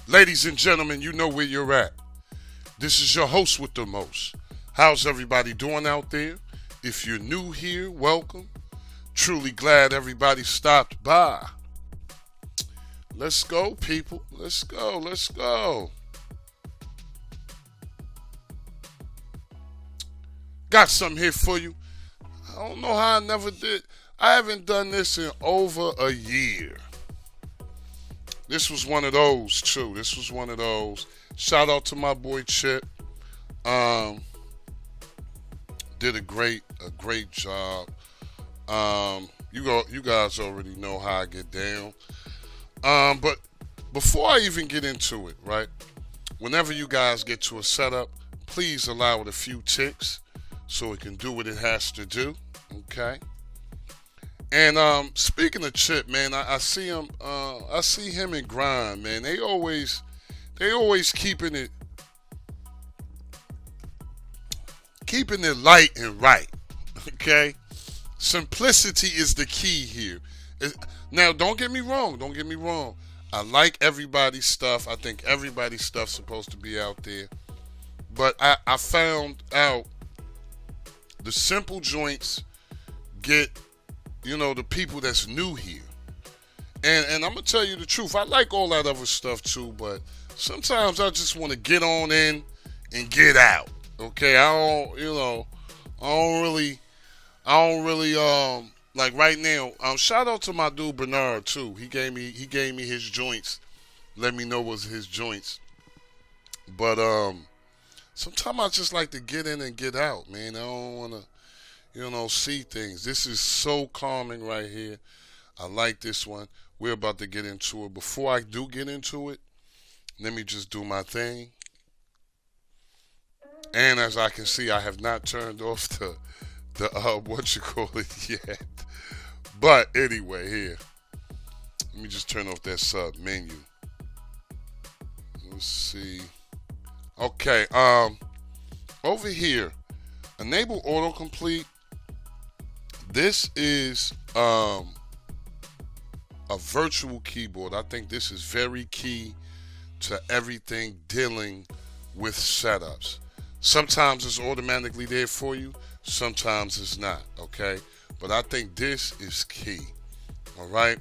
Ladies and gentlemen, you know where you're at. This is your host with the most. How's everybody doing out there? If you're new here, welcome. Truly glad everybody stopped by. Let's go, people. Let's go. Let's go. Got something here for you. I don't know how I never did. I haven't done this in over a year. This was one of those too. This was one of those. Shout out to my boy Chip. Um, did a great job. You guys already know how I get down. But before I even get into it, right? Whenever you guys get to a setup, please allow it a few ticks so it can do what it has to do. Okay. And speaking of Chip, man, I see him. I see him and Grind, man. They always keeping it light and right. Okay, simplicity is the key here. Now, don't get me wrong. Don't get me wrong. I like everybody's stuff. I think everybody's stuff's supposed to be out there. But I found out the simple joints get the people that's new here. And I'm gonna tell you the truth. I like all that other stuff too, but sometimes I just want to get on in and get out. Okay, I don't really like right now. Shout out to my dude Bernard too. He gave me his joints. Let me know what's his joints. But sometimes I just like to get in and get out, man. I don't wanna see things. This is so calming right here. I like this one. We're about to get into it. Before I do get into it, let me just do my thing. And as I can see, I have not turned off the what you call it yet. But anyway, here. Let me just turn off that sub menu. Let's see. Okay, over here, enable autocomplete. This is a virtual keyboard. I think this is very key to everything dealing with setups. Sometimes it's automatically there for you, sometimes it's not, okay? But I think this is key, all right?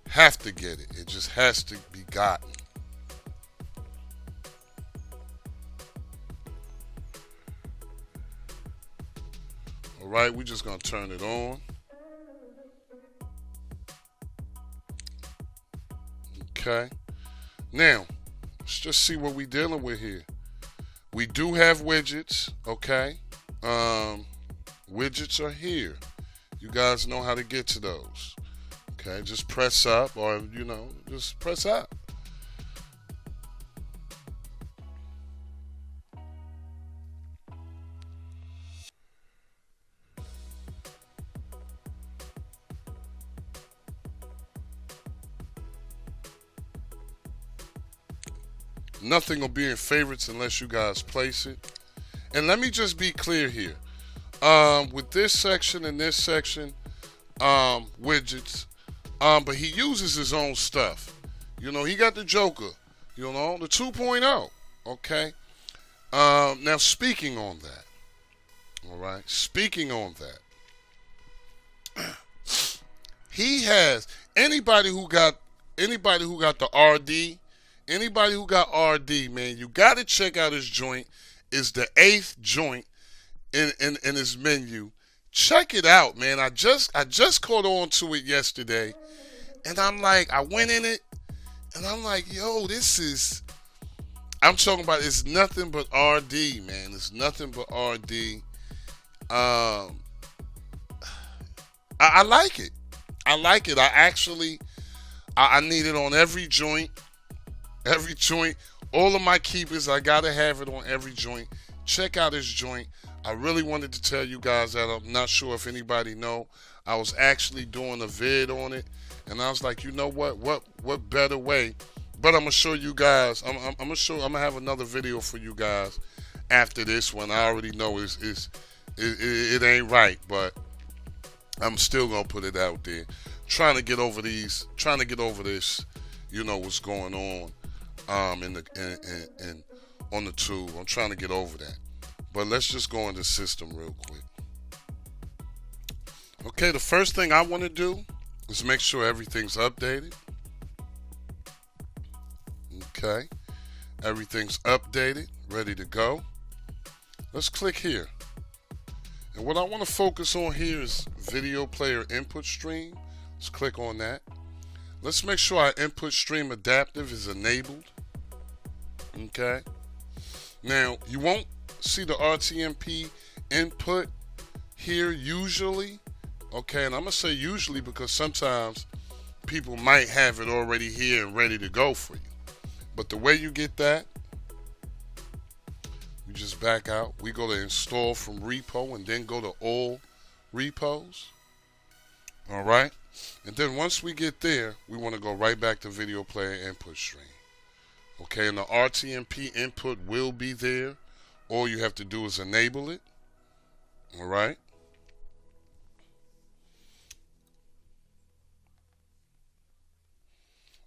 Have to get it. It just has to be gotten. All right, we're just going to turn it on. Okay. Now, let's just see what we're dealing with here. We do have widgets, okay? Widgets are here. You guys know how to get to those. Okay, just press up or, just press up. Nothing will be in favorites unless you guys place it. And let me just be clear here. With this section and this section, widgets, but he uses his own stuff. He got the Joker, the 2.0. Okay. Now speaking on that, all right. Speaking on that, he has anybody who got the RD. Anybody who got RD, man, you got to check out his joint. It's the 8th joint in his menu. Check it out, man. I just caught on to it yesterday, and I went in it, and I'm like, yo, I'm talking about, it's nothing but RD, man. It's nothing but RD. I like it. I like it. I need it on every joint. Every joint, all of my keepers, I gotta have it on every joint. Check out his joint. I really wanted to tell you guys that. I'm not sure if anybody know. I was actually doing a vid on it, and I was like, you know what? What better way? But I'm gonna show you guys. I'm gonna have another video for you guys after this one. I already know it ain't right, but I'm still gonna put it out there. Trying to get over this. What's going on. in on the tool. I'm trying to get over that. But let's just go in the system real quick. Okay, the first thing I want to do is make sure everything's updated. Okay, everything's updated, ready to go. Let's click here. And what I want to focus on here is video player input stream. Let's click on that. Let's make sure our input stream adaptive is enabled. Okay. Now, you won't see the RTMP input here usually. Okay, and I'm going to say usually because sometimes people might have it already here and ready to go for you. But the way you get that, you just back out. We go to install from repo and then go to all repos. All right. And then once we get there, we want to go right back to video player input stream. Okay, and the RTMP input will be there. All you have to do is enable it. All right.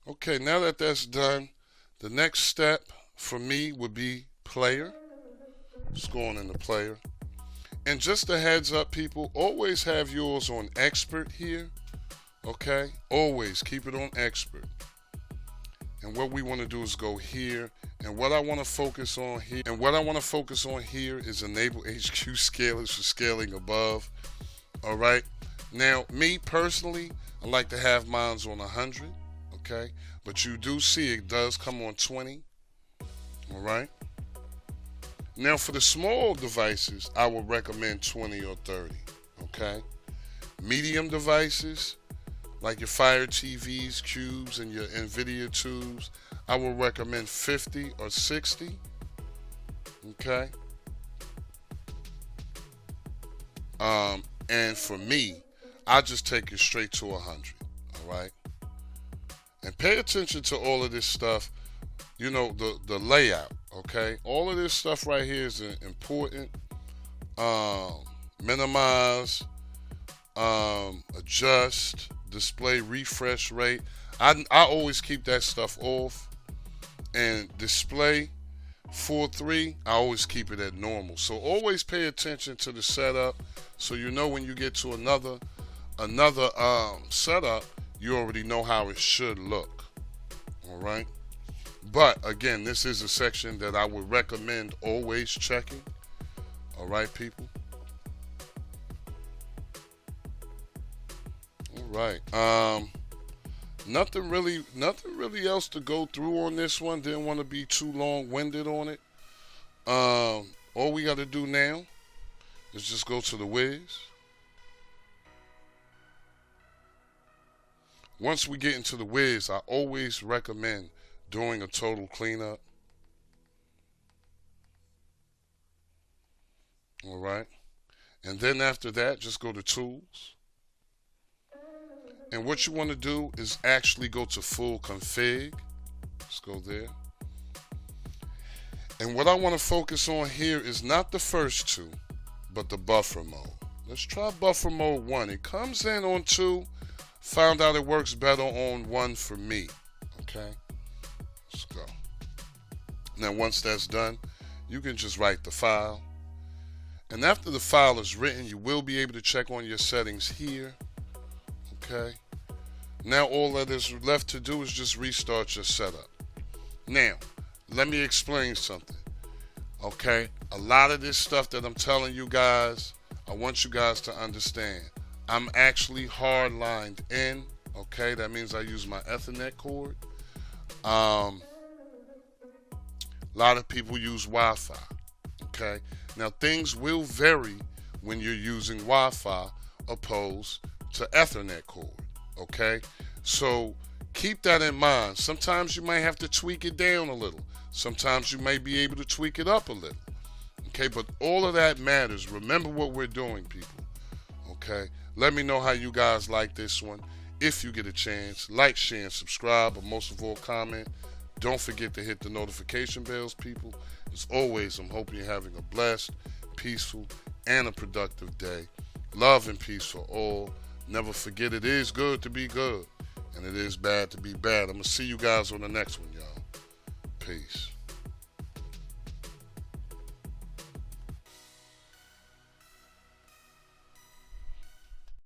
Okay, now that that's done, the next step for me would be player. Just going into player. And just a heads up, people, always have yours on expert here. Okay, always keep it on expert. And what we want to do is go here. And what I want to focus on here, is enable HQ scalers for scaling above. All right. Now, me personally, I like to have mine on 100. Okay, but you do see it does come on 20. All right. Now for the small devices, I would recommend 20 or 30. Okay. Medium devices, like your Fire TVs, cubes, and your NVIDIA tubes, I would recommend 50 or 60. Okay. And for me, I just take it straight to 100. All right. And pay attention to all of this stuff, you know, the layout, okay? All of this stuff right here is important. Minimize, adjust, display refresh rate. I always keep that stuff off. And display 4:3, I always keep it at normal. So always pay attention to the setup so you know when you get to another setup, you already know how it should look. All right. But again, this is a section that I would recommend always checking. All right, people. All right. Nothing really else to go through on this one. Didn't want to be too long-winded on it. All we got to do now is just go to the Wiz. Once we get into the Wiz, I always recommend doing a total cleanup. All right. And then after that, just go to Tools. And what you want to do is actually go to Full Config. Let's go there. And what I want to focus on here is not the first two, but the buffer mode. Let's try buffer mode 1. It comes in on 2. Found out it works better on 1 for me. Okay, let's go. Now once that's done, you can just write the file. And after the file is written, you will be able to check on your settings here. Okay. Now all that is left to do is just restart your setup. Now, let me explain something. Okay, a lot of this stuff that I'm telling you guys, I want you guys to understand. I'm actually hard-lined in, okay? That means I use my Ethernet cord. A lot of people use Wi-Fi, okay? Now, things will vary when you're using Wi-Fi opposed to Ethernet cord, okay? So keep that in mind. Sometimes you might have to tweak it down a little. Sometimes you may be able to tweak it up a little, okay? But all of that matters. Remember what we're doing, people, okay? Let me know how you guys like this one. If you get a chance, like, share, and subscribe, but most of all, comment. Don't forget to hit the notification bells, people. As always, I'm hoping you're having a blessed, peaceful, and a productive day. Love and peace for all. Never forget it is good to be good, and it is bad to be bad. I'm going to see you guys on the next one, y'all. Peace.